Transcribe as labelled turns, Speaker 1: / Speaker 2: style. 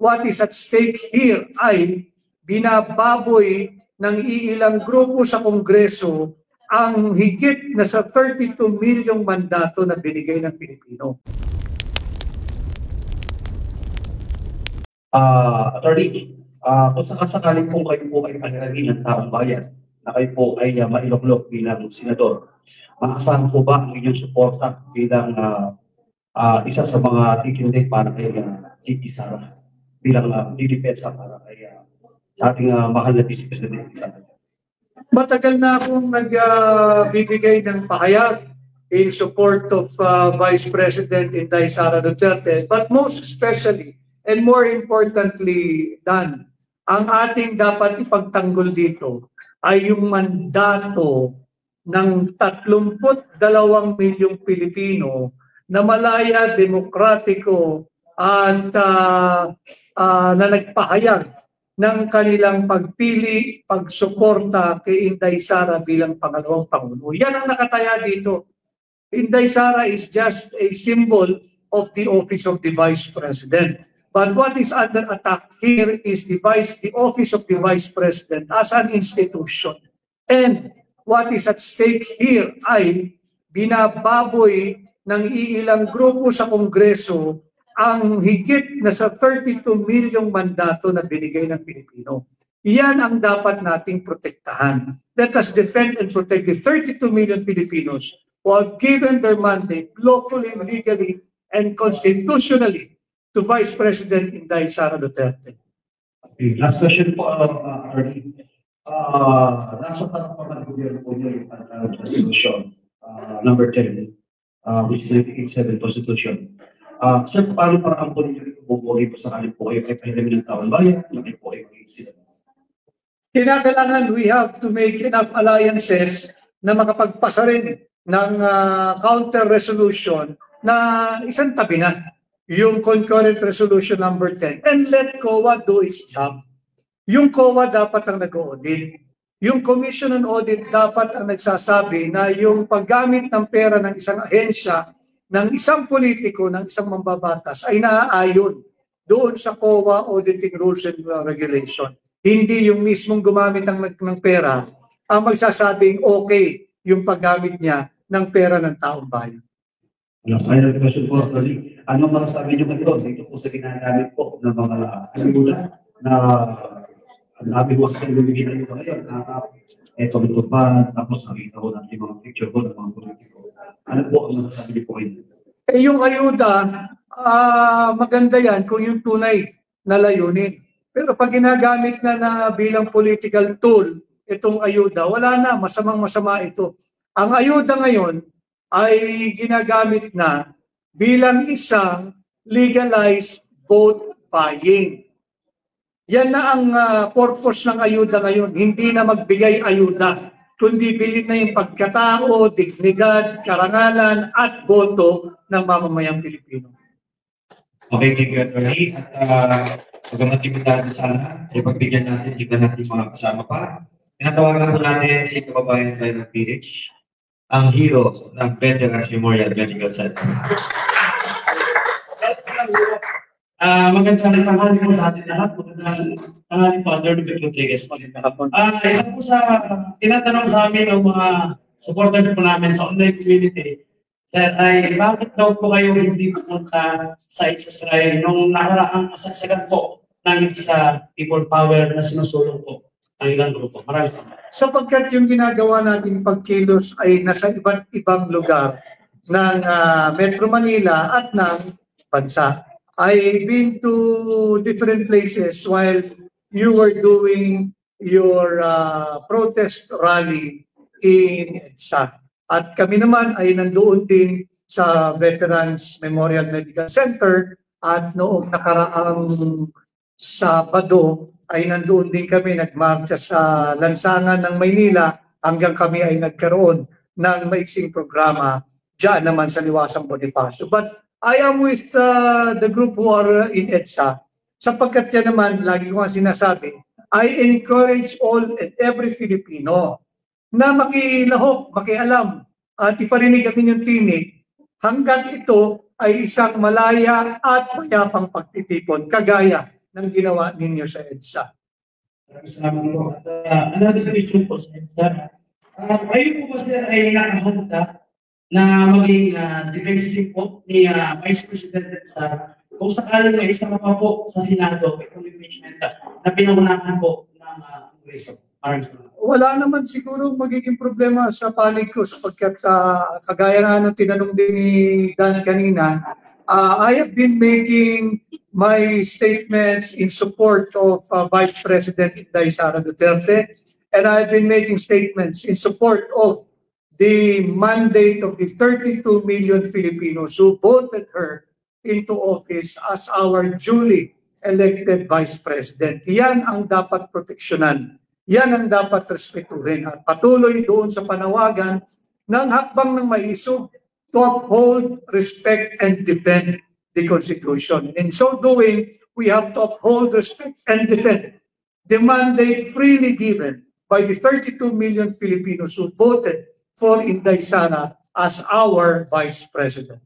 Speaker 1: what is at stake here ay binababoy ng iilang grupo sa Kongreso ang higit na sa 32 milyong mandato na binigay ng Pilipino.
Speaker 2: Attorney, kung sakasakaling po kayo po ay panalagin ng taong bayan na kayo po ay mailoklok bilang senador, maasahan po ba ang inyong suporta bilang isa sa mga titindig para kay Gigi Sara bilang didepensa para kay sa ating mahal na Vice President Sara?
Speaker 1: Matagal na akong nagbibigay ng pahayag in support of Vice President Inday Sara Duterte, but most especially and more importantly, Dan, ang ating dapat ipagtanggol dito ay yung mandato ng 32 milyong Pilipino na malaya, demokratiko at na nagpahayag ng kanilang pagpili, pagsuporta kay Inday Sara bilang pangalawang Pangulo. Yan ang nakataya dito. Inday Sara is just a symbol of the office of the Vice President. But what is under attack here is the office of the Vice President as an institution. And what is at stake here ay binababoy ng iilang grupo sa Kongreso ang higit na sa 32 milyong mandato na binigay ng Pilipino. Iyan ang dapat nating protektahan. Let us defend and protect the 32 million Filipinos who have given their mandate lawfully, legally, and constitutionally to Vice President Inday Sara Duterte.
Speaker 2: Okay, last question po, Attorney. Nasa panapakan gobyerno po niyo yung Constitution number 10, which is 1987 Constitution. Sir, paano parang po ninyo ito bubuhay po sakali po kayo ay pahilamin ng taong bayan na kayo po ay mag-iisip?
Speaker 1: Kinakailangan we have to make enough alliances na makapagpasa rin ng counter resolution na isang tabi na yung concurrent resolution number 10 and let COA do its job. Yung COA dapat ang nag-audit. Yung Commission on Audit dapat ang nagsasabi na yung paggamit ng pera ng isang ahensya, ng isang politiko, ng isang mambabatas ay naaayon doon sa COA Auditing Rules and Regulation. Hindi yung mismong gumamit ng pera ang magsasabing okay yung paggamit niya ng pera ng taong bayan.
Speaker 2: Final question po, Attorney. Ano masasabi niyo dito po sa ginagamit po ng mga ayuda na nabi ko sa kanilang ito ngayon na ito pa tapos nakita ko natin yung mga picture ko ng mga politiko. Ano po ang masasabi niyo po kayo?
Speaker 1: Yung ayuda, maganda yan kung yung tunay na layunin. Pero pag ginagamit na bilang political tool, itong ayuda, wala na, masamang-masama ito. Ang ayuda ngayon ay ginagamit na bilang isang legalized vote buying. Yan na ang purpose ng ayuda ngayon, hindi na magbigay ayuda, kundi bilhin na yung pagkatao, dignidad, karangalan at boto ng mamamayang Pilipino.
Speaker 2: Okay, thank you, Attorney. At pagkamat imitahan sana, ipagbigyan natin, iba natin mga kasama pa. Tinatawagan po natin si kababayan tayo ng PH, ang hero ng Veterans Memorial Medical Center. Magandang tanghali po sa atin lahat. Magandang tanghali po, Attorney Rodriguez. Isa po sa tinatanong sa amin ng mga supporters po namin sa online community, sir, ay bakit daw po kayo hindi pumunta sa HSRI nung nakaraang kasagsagan po ng sa people power na sinusulong po ang ilang grupo? Maraming salamat.
Speaker 1: Sapagkat yung ginagawa nating pagkilos ay nasa iba't ibang lugar ng Metro Manila at ng bansa. I've been to different places while you were doing your protest rally in EDSA. At kami naman ay nandoon din sa Veterans Memorial Medical Center at noong nakaraang Sabado ay nandoon din kami nagmarcha sa lansangan ng Maynila hanggang kami ay nagkaroon ng maiksing programa diyan naman sa Liwasang Bonifacio. But I am with the group who are in EDSA sapagkat yan naman, lagi ko nga sinasabi, I encourage all and every Filipino na makilahok, makialam at iparinig ang inyong tinig hanggang ito ay isang malaya at mayapang pagtitipon kagaya ng ginawa ninyo sa EDSA.
Speaker 2: Salamat po. At, another question po, sir. Kayo po ba, sir, ay nakahanda na maging defense team po ni Vice President sa kung sakaling may isa pa po sa Senado, itong impeachment na pinangunahan po ng Kongreso? Maraming salamat.
Speaker 1: Wala naman siguro magiging problema sa panig ko sapagkat kagaya na ng tinanong din ni Dan kanina, I have been making my statements in support of Vice President Inday Sara Duterte, and I've been making statements in support of the mandate of the 32 million Filipinos who voted her into office as our duly elected Vice President. Yan ang dapat proteksyonan. Yan ang dapat respetuhin. At patuloy doon sa panawagan ng hakbang ng maisog to uphold, respect, and defend the Constitution. In so doing, we have to uphold, respect, and defend the mandate freely given by the 32 million Filipinos who voted for Inday Sara as our Vice President.